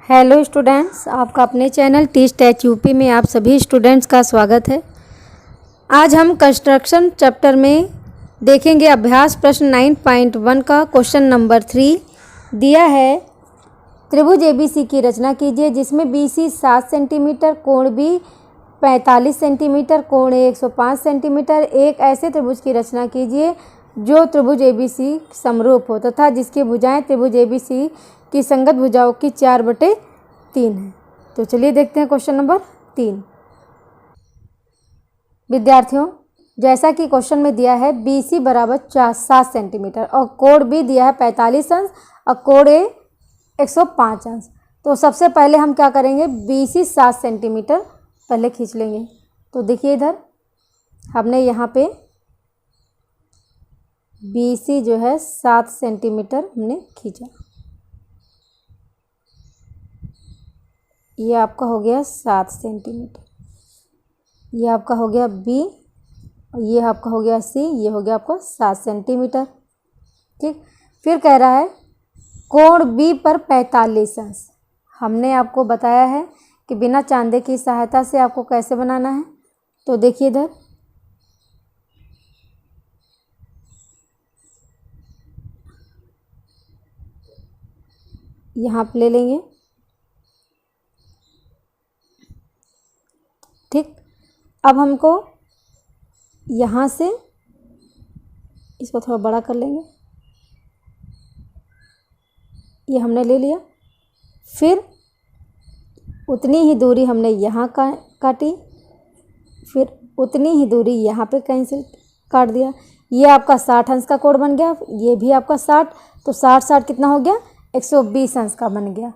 Hello students, आपका अपने channel teach टैच UP में आप सभी स्टूडेंट्स का स्वागत है। आज हम कंस्ट्रक्शन चैप्टर में देखेंगे अभ्यास प्रश्न 9.1 का क्वेश्चन नंबर 3 दिया है। त्रिभुज एबीसी की रचना कीजिए जिसमें बीसी 7 सेंटीमीटर, कोण बी 45 सेंटीमीटर, कोण ए 105 सेंटीमीटर। एक ऐसे त्रिभुज की रचना कीजिए जो त्रिभुज एबीसी समरूप हो तथा जिसकी भुजाएं त्रिभुज एबीसी की संगत भुजाओं की 4/3 है। तो चलिए देखते हैं क्वेश्चन नंबर 3। विद्यार्थियों, जैसा कि क्वेश्चन में दिया है BC बराबर 7 सेंटीमीटर और कोण B दिया है 45 अंश और कोण A 105 अंश। तो सबसे पहले हम क्या करेंगे, BC 7 सेंटीमीटर पहले खींच लेंगे। तो देखिए इधर हमने यहाँ पे BC जो है 7 सेंटीमीटर हमने खींचा। ये आपका हो गया 7 सेंटीमीटर, ये आपका हो गया B, ये आपका हो गया C, ये हो गया आपका 7 सेंटीमीटर। ठीक, फिर कह रहा है कोण B पर 45 अंश। हमने आपको बताया है कि बिना चांदे की सहायता से आपको कैसे बनाना है। तो देखिए इधर यहाँ पे ले लेंगे। ठीक, अब हमको यहाँ से इसको थोड़ा बड़ा कर लेंगे। ये हमने ले लिया। फिर उतनी ही दूरी हमने यहाँ काटी, फिर उतनी ही दूरी यहाँ पे कैंसिल काट दिया। ये आपका 60 अंश का कोण बन गया, ये भी आपका 60। तो 60 कितना हो गया, 120 अंश का बन गया।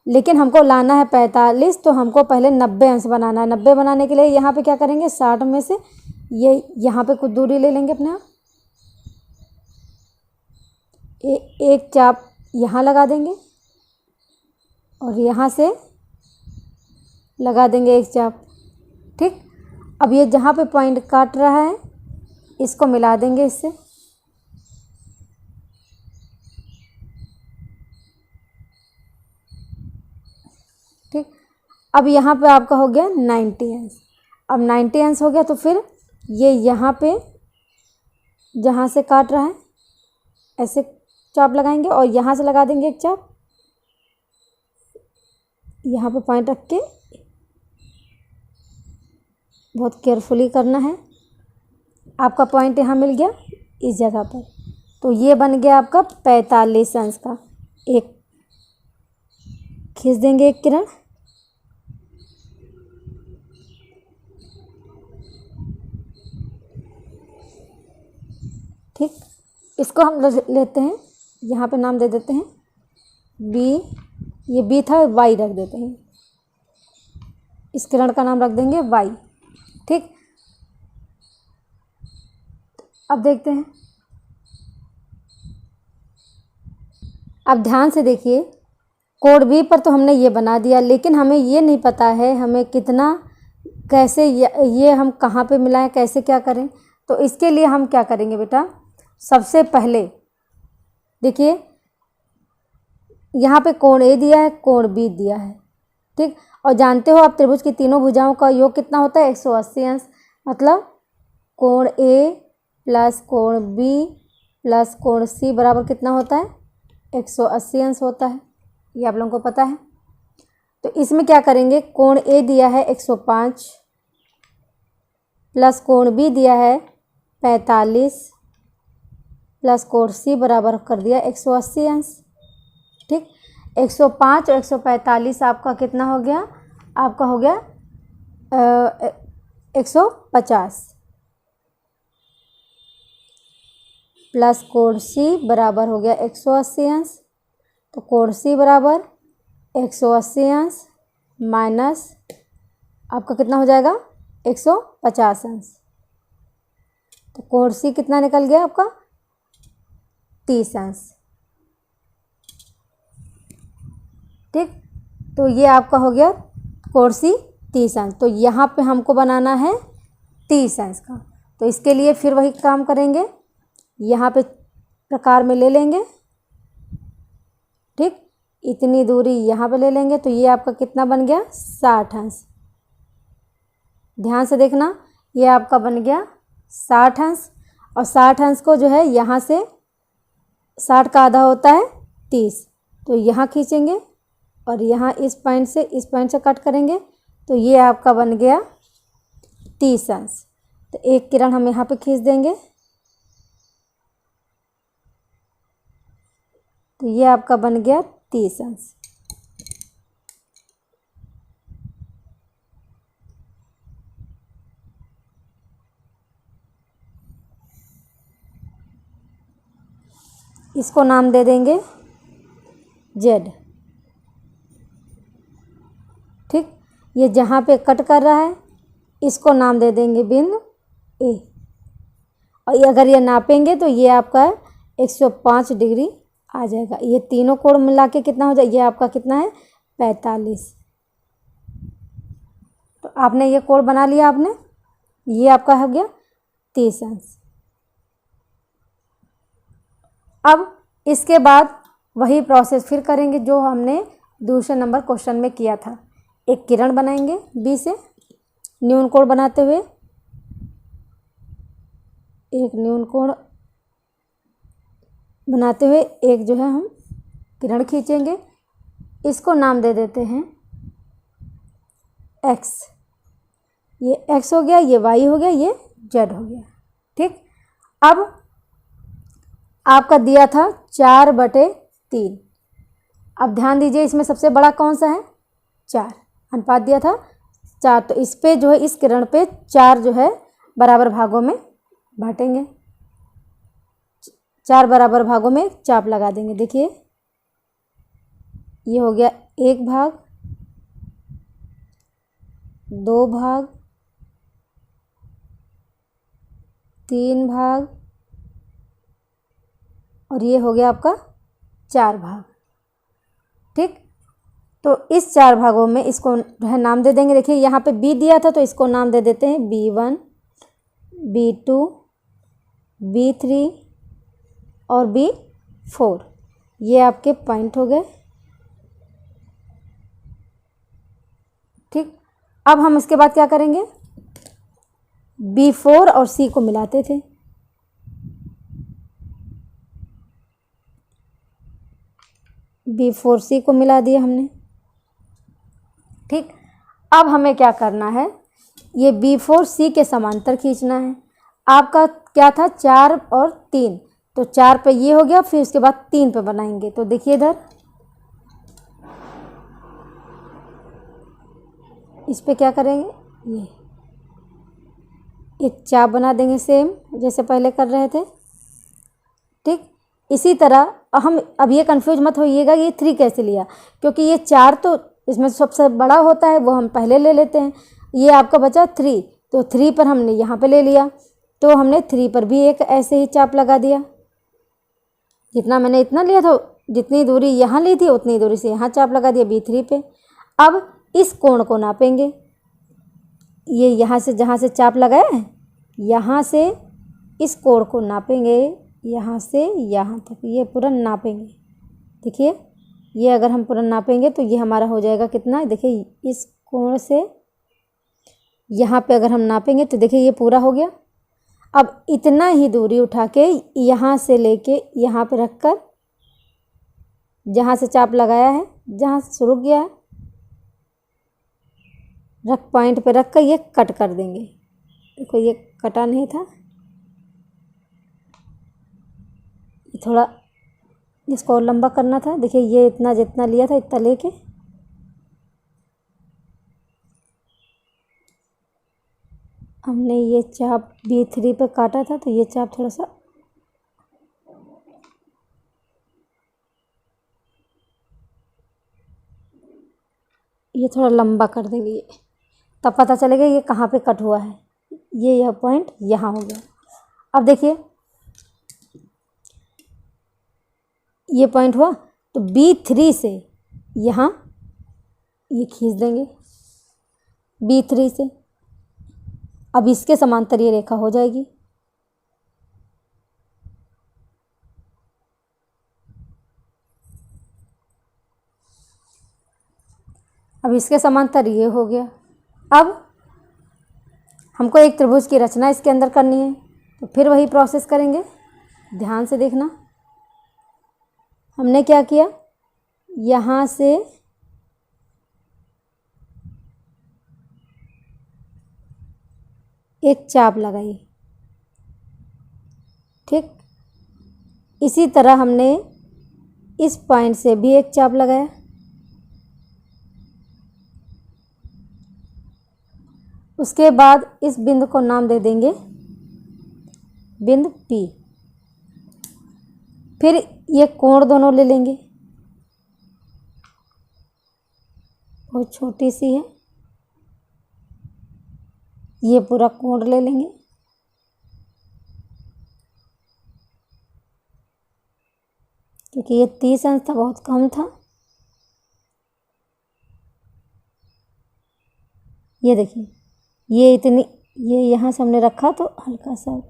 लेकिन हमको लाना है 45, तो हमको पहले 90 अंश बनाना है। 90 बनाने के लिए यहाँ पे क्या करेंगे, 60 में से ये यहाँ पे कुछ दूरी ले लेंगे अपने आप। एक चाप यहाँ लगा देंगे और यहाँ से लगा देंगे एक चाप। ठीक, अब ये जहाँ पे पॉइंट काट रहा है इसको मिला देंगे इससे। ठीक, अब यहाँ पे आपका हो गया 90 अंश। अब 90 अंश हो गया तो फिर ये यहाँ पे जहाँ से काट रहा है ऐसे चाप लगाएंगे और यहाँ से लगा देंगे एक चाप। यहाँ पे पॉइंट रख के बहुत केयरफुली करना है। आपका पॉइंट यहाँ मिल गया इस जगह पर। तो ये बन गया आपका 45 अंश का। एक खींच देंगे एक किरण। ठीक, इसको हम लेते हैं, यहाँ पे नाम दे देते हैं B। ये B था, Y रख देते हैं। इस किरण का नाम रख देंगे Y। ठीक, अब देखते हैं। अब ध्यान से देखिए, कोण B पर तो हमने ये बना दिया, लेकिन हमें ये नहीं पता है हमें कितना, कैसे ये हम कहाँ पे मिलाएं, कैसे क्या करें। तो इसके लिए हम क्या करेंगे बेटा, सबसे पहले देखिए यहाँ पे कोण A दिया है, कोण B दिया है। ठीक, और जानते हो आप त्रिभुज की तीनों भुजाओं का योग कितना होता है, 180 अंश। मतलब कोण A प्लस कोण B प्लस कोण C बराबर कितना होता है, 180 अंश होता है। ये आप लोगों को पता है। तो इसमें क्या करेंगे, कोण A दिया है 105 प्लस कोण B दिया है 45 प्लस कोण C बराबर कर दिया 180 अंश। ठीक, 105 और 145 आपका कितना हो गया, आपका हो गया 150 प्लस कोण C बराबर हो गया 180 अंश। तो कोण C बराबर 180 अंश माइनस आपका कितना हो जाएगा, 150 अंश। तो कोण C कितना निकल गया आपका, 30 अंश। ठीक, तो ये आपका हो गया कोण C 30 अंश। तो यहाँ पे हमको बनाना है 30 अंश का। तो इसके लिए फिर वही काम करेंगे, यहाँ पे प्रकार में ले लेंगे। ठीक, इतनी दूरी यहाँ पे ले लेंगे तो ये आपका कितना बन गया 60 अंश। ध्यान से देखना, ये आपका बन गया 60 अंश। और 60 अंश को जो है यहाँ से 60 का आधा होता है 30, तो यहाँ खींचेंगे और यहाँ इस पॉइंट से कट करेंगे तो ये आपका बन गया 30 अंश। तो एक किरण हम यहाँ पे खींच देंगे तो ये आपका बन गया 30 अंश। इसको नाम दे देंगे Z। ठीक, ये जहाँ पे कट कर रहा है इसको नाम दे देंगे बिंदु A। और अगर ये नापेंगे तो ये आपका 105 डिग्री आ जाएगा। ये तीनों कोण मिला के कितना हो जाएगा, ये आपका कितना है 45। तो आपने ये कोण बना लिया, आपने ये आपका हो गया 30 अंश। अब इसके बाद वही प्रोसेस फिर करेंगे जो हमने दूसरे नंबर क्वेश्चन में किया था। एक किरण बनाएंगे बी से न्यून कोण बनाते हुए, एक न्यून कोण बनाते हुए एक जो है हम किरण खींचेंगे। इसको नाम दे देते हैं x। ये x हो गया, ये y हो गया, ये z हो गया। ठीक, अब आपका दिया था 4/3। अब ध्यान दीजिए इसमें सबसे बड़ा कौन सा है 4, अनुपात दिया था 4। तो इस पे जो है इस किरण पे 4 जो है बराबर भागों में बांटेंगे, 4 बराबर भागों में चाप लगा देंगे। देखिए ये हो गया 1 भाग, 2 भाग, 3 भाग और ये हो गया आपका 4 भाग। ठीक, तो इस 4 भागों में इसको जो है नाम दे देंगे। देखिए यहाँ पे B दिया था तो इसको नाम दे देते हैं B1, B2, B3 और B4। ये आपके पॉइंट हो गए। ठीक, अब हम इसके बाद क्या करेंगे, B4 और C को मिलाते थे। B4C को मिला दिया हमने। ठीक, अब हमें क्या करना है, ये B4C के समांतर खींचना है। आपका क्या था 4 और 3, तो 4 पे ये हो गया, फिर उसके बाद 3 पे बनाएंगे। तो देखिए इधर इस पे क्या करेंगे, ये एक चाप बना देंगे सेम जैसे पहले कर रहे थे। ठीक, इसी तरह हम अब ये कंफ्यूज मत होइएगा ये 3 कैसे लिया, क्योंकि ये 4 तो इसमें सबसे बड़ा होता है, वो हम पहले ले लेते हैं। ये आपका बचा 3, तो 3 पर हमने यहाँ पे ले लिया, तो हमने 3 पर भी एक ऐसे ही चाप लगा दिया। जितना मैंने इतना लिया था, जितनी दूरी यहाँ ली थी उतनी दूरी से यहाँ चाप लगा दिया B3 पे। अब इस कोण को नापेंगे, ये यहाँ से जहाँ से चाप लगाया है यहाँ से इस कोण को नापेंगे, यहाँ से यहाँ तक ये पूरा नापेंगे। देखिए ये अगर हम पूरा नापेंगे तो ये हमारा हो जाएगा कितना, देखिए इस कोण से यहाँ पे अगर हम नापेंगे तो देखिए ये पूरा हो गया। अब इतना ही दूरी उठा के यहाँ से लेके यहाँ पे रख कर, जहाँ से चाप लगाया है जहाँ से शुरू किया है रख पॉइंट पे रख कर ये कट कर देंगे। देखो ये कटा नहीं था, थोड़ा इसको और लंबा करना था। देखिए ये इतना जितना लिया था इतना लेके हमने ये चाप B3 पे काटा था, तो ये चाप थोड़ा सा ये थोड़ा लंबा कर देंगे, ये तब पता चलेगा ये कहाँ पे कट हुआ है। यह पॉइंट यहाँ हो गया। अब देखिए ये पॉइंट हुआ, तो B3 से यहाँ ये खींच देंगे B3 से। अब इसके समांतर ये रेखा हो जाएगी। अब इसके समांतर ये हो गया। अब हमको एक त्रिभुज की रचना इसके अंदर करनी है, तो फिर वही प्रोसेस करेंगे। ध्यान से देखना, हमने क्या किया, यहाँ से एक चाप लगाई, ठीक। इसी तरह हमने इस पॉइंट से भी एक चाप लगाया। उसके बाद इस बिंदु को नाम दे देंगे बिंदु P। फिर ये कोण दोनों ले लेंगे, बहुत छोटी सी है, ये पूरा कोण ले लेंगे। क्योंकि ये 30 अंश था, बहुत कम था। ये देखिए, ये इतनी, ये यहाँ से हमने रखा तो हल्का सा,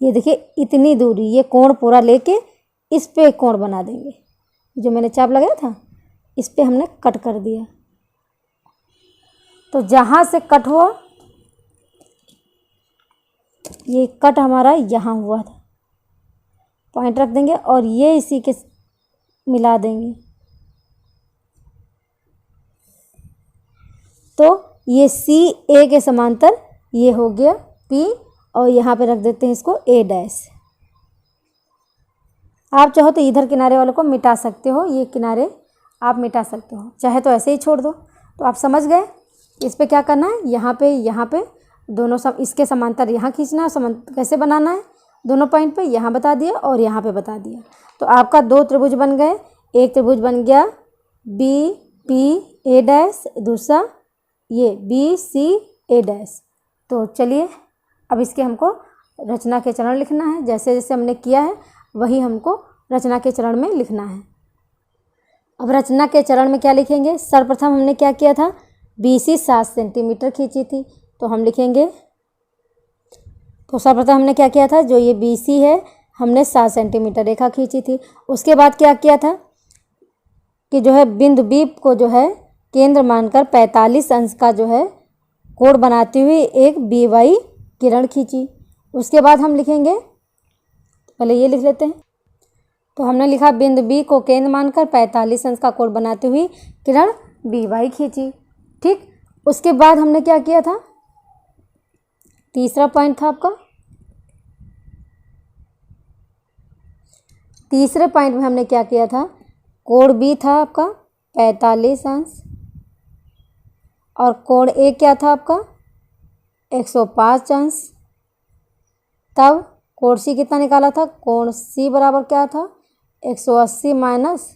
ये देखिए इतनी दूरी, ये कोण पूरा लेके इस पे कोण बना देंगे। जो मैंने चाप लगाया था इस पे हमने कट कर दिया। तो जहाँ से कट हुआ, ये कट हमारा यहाँ हुआ था, पॉइंट रख देंगे और ये इसी के मिला देंगे। तो ये सी ए के समांतर ये हो गया P, और यहाँ पे रख देते हैं इसको A'। आप चाहो तो इधर किनारे वालों को मिटा सकते हो, ये किनारे आप मिटा सकते हो, चाहे तो ऐसे ही छोड़ दो। तो आप समझ गए इस पे क्या करना है, यहाँ पे दोनों इसके समांतर यहाँ खींचना है। कैसे बनाना है, दोनों पॉइंट पे यहाँ बता दिया और यहाँ पे बता दिया। तो आपका दो त्रिभुज बन गए। एक त्रिभुज बन गया BPA', दूसरा ये BCA'। तो चलिए अब इसके हमको रचना के चरण लिखना है। जैसे जैसे हमने किया है वही हमको रचना के चरण में लिखना है। अब रचना के चरण में क्या लिखेंगे, सर्वप्रथम हमने क्या किया था, BC 7 सेंटीमीटर खींची थी, तो हम लिखेंगे, तो सर्वप्रथम हमने क्या किया था, जो ये BC है हमने 7 सेंटीमीटर रेखा खींची थी। उसके बाद क्या किया था कि जो है बिंदु B को जो है केंद्र मानकर 45 अंश का जो है कोण बनाती हुई एक BY किरण खींची। उसके बाद हम लिखेंगे, पहले ये लिख लेते हैं। तो हमने लिखा बिंदु B को केंद्र मानकर 45 अंश का कोण बनाती हुई किरण BY खींची, ठीक। उसके बाद हमने क्या किया था, तीसरा पॉइंट था आपका, तीसरे पॉइंट में हमने क्या किया था, कोण B था आपका 45 अंश और कोण A क्या था आपका 105 अंश। तब कोण C कितना निकाला था, कोण C बराबर क्या था 180 माइनस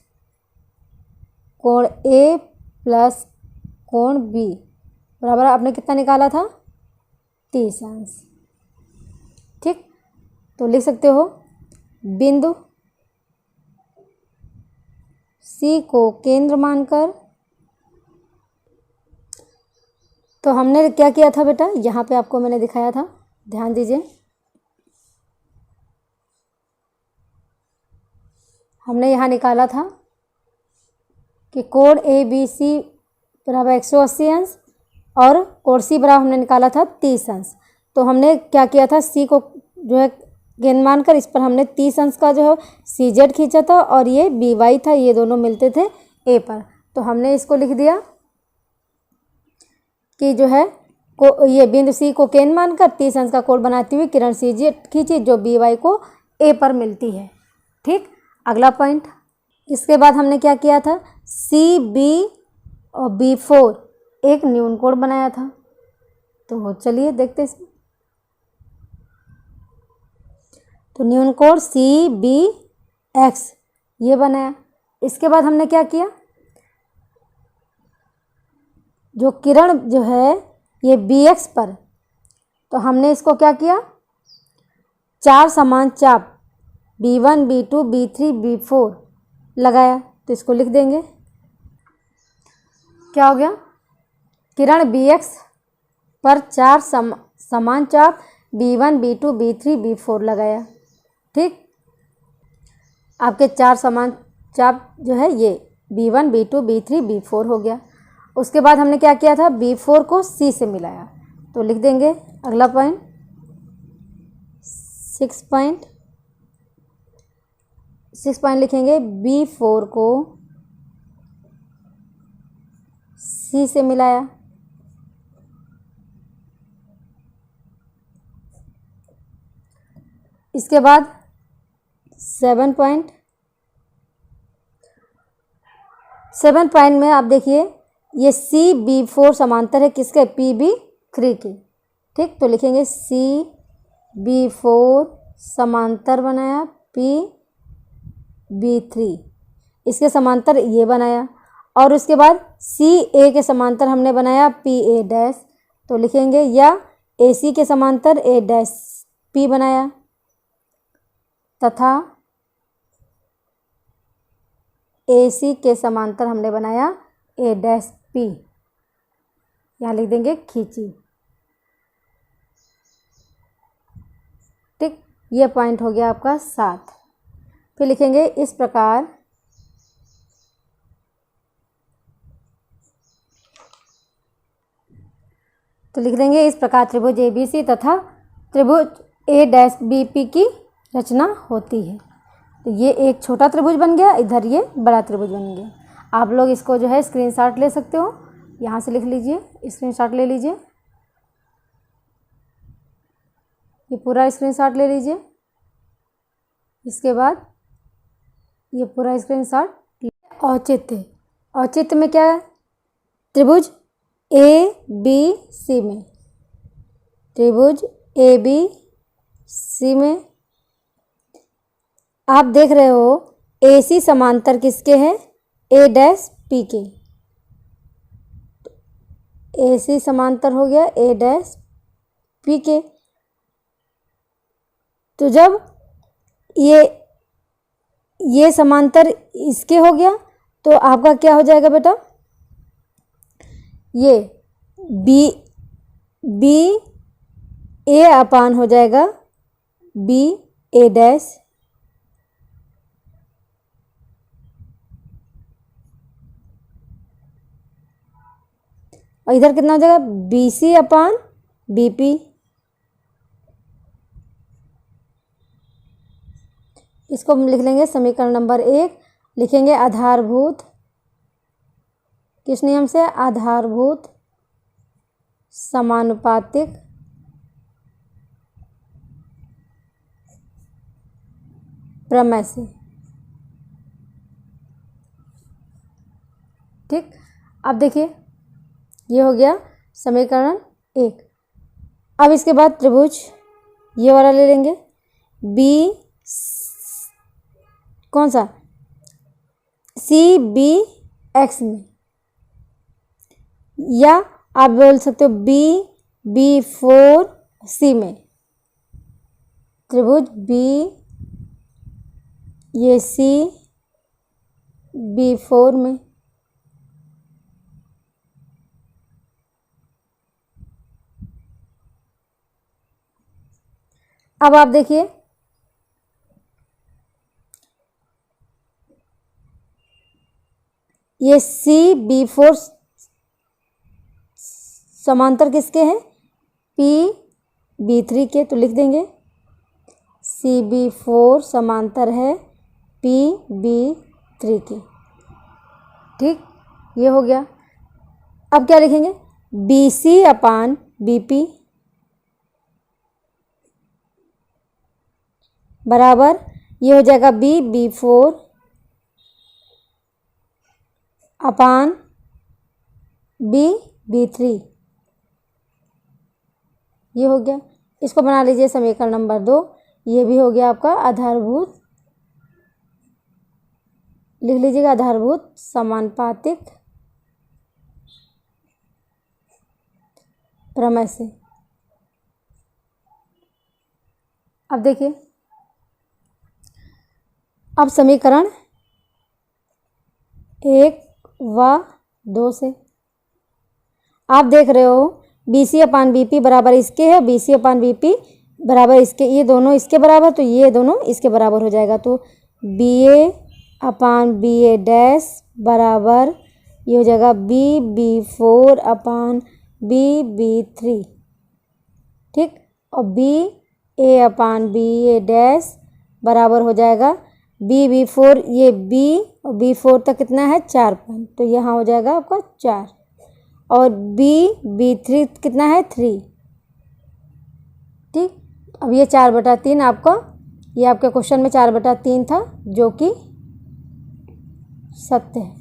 कोण A प्लस कोण B बराबर आपने कितना निकाला था 30 अंश, ठीक। तो लिख सकते हो बिंदु C को केंद्र मानकर, तो हमने क्या किया था बेटा, यहाँ पे आपको मैंने दिखाया था, ध्यान दीजिए। हमने यहाँ निकाला था कि कोण ABC बराबर 180 अंश और कोण C बराबर हमने निकाला था 30 अंश। तो हमने क्या किया था, C को जो है केंद्र मानकर इस पर हमने 30 अंश का जो है CZ खींचा था और ये BY था, ये दोनों मिलते थे A पर। तो हमने इसको लिख दिया कि जो है ये बिंदु C को केंद्र मानकर 30 अंश का कोण बनाती हुई किरण CZ खींची जो BY को A पर मिलती है, ठीक। अगला पॉइंट, इसके बाद हमने क्या किया था, CB और B4 एक न्यून कोण बनाया था। तो चलिए देखते हैं इसमें। तो न्यून कोण CBX ये बनाया। इसके बाद हमने क्या किया, जो किरण जो है ये BX पर, तो हमने इसको क्या किया, 4 समान चाप B1 B2 B3 B4 लगाया। तो इसको लिख देंगे, क्या हो गया, किरण BX पर 4 समान चाप B1 B2 B3 B4 लगाया। ठीक, आपके चार समान चाप जो है ये B1 B2 B3 B4 हो गया। उसके बाद हमने क्या किया था, B4 को C से मिलाया, तो लिख देंगे अगला पॉइंट 6 पॉइंट लिखेंगे, B4 को C से मिलाया। इसके बाद 7 पॉइंट में आप देखिए ये CB4 समांतर है किसके, PB3 के। ठीक, तो लिखेंगे CB4 समांतर बनाया PB3, इसके समांतर ये बनाया, और उसके बाद CA के समांतर हमने बनाया PA डैश, तो लिखेंगे या AC के समांतर A डैश P बनाया, तथा AC के समांतर हमने बनाया A डैश P, यहाँ लिख देंगे खींची। ठीक, ये पॉइंट हो गया आपका 7। फिर लिखेंगे इस प्रकार तो लिख देंगे इस प्रकार त्रिभुज ABC तथा त्रिभुज A डैश BP की रचना होती है। तो ये एक छोटा त्रिभुज बन गया, इधर ये बड़ा त्रिभुज बन गया। आप लोग इसको जो है स्क्रीनशॉट ले सकते हो, यहाँ से लिख लीजिए, स्क्रीनशॉट ले लीजिए, ये पूरा स्क्रीनशॉट ले लीजिए। इसके बाद ये पूरा स्क्रीनशॉट। औचित्य, औचित्य में क्या है, त्रिभुज ABC में, त्रिभुज ABC में आप देख रहे हो AC समांतर किसके हैं, A डैश P के। AC समांतर हो गया A डैश P के। तो जब ये समांतर इसके हो गया तो आपका क्या हो जाएगा बेटा, ये B A अपान हो जाएगा B A डैश, और इधर कितना हो जाएगा BC अपान BP। इसको हम लिख लेंगे समीकरण नंबर 1, लिखेंगे आधारभूत, किस नियम से, आधारभूत समानुपातिक प्रमेय से। ठीक, अब देखिए ये हो गया समीकरण 1। अब इसके बाद त्रिभुज ये वाला ले लेंगे, B कौन सा, CBX में, या आप बोल सकते हो BB4C में। त्रिभुज ये CB4 में, अब आप देखिए ये CB4 समांतर किसके हैं, PB3 के, तो लिख देंगे CB4 समांतर है PB3 के। ठीक, ये हो गया। अब क्या लिखेंगे, BC अपान BP बराबर ये हो जाएगा B4 अपान B3, ये हो गया। इसको बना लीजिए समीकरण नंबर 2, ये भी हो गया आपका आधारभूत, लिख लीजिएगा आधारभूत समानुपातिक प्रमेय से। अब देखिए, अब समीकरण 1 व 2 से आप देख रहे हो BC अपान BP बराबर इसके है, BC अपान BP बराबर इसके, ये दोनों इसके बराबर, तो ये दोनों इसके बराबर हो जाएगा। तो बी ए अपान बी ए डैश बराबर ये हो जाएगा B4 अपान B3, ठीक। और BA अपान BA डैश बराबर हो जाएगा B4, ये B और B4 तक कितना है 4 पॉइंट, तो यहाँ हो जाएगा आपका 4। और B3 कितना है 3, ठीक। अब ये 4/3 आपका, ये आपके क्वेश्चन में 4/3 था, जो कि सत्य है।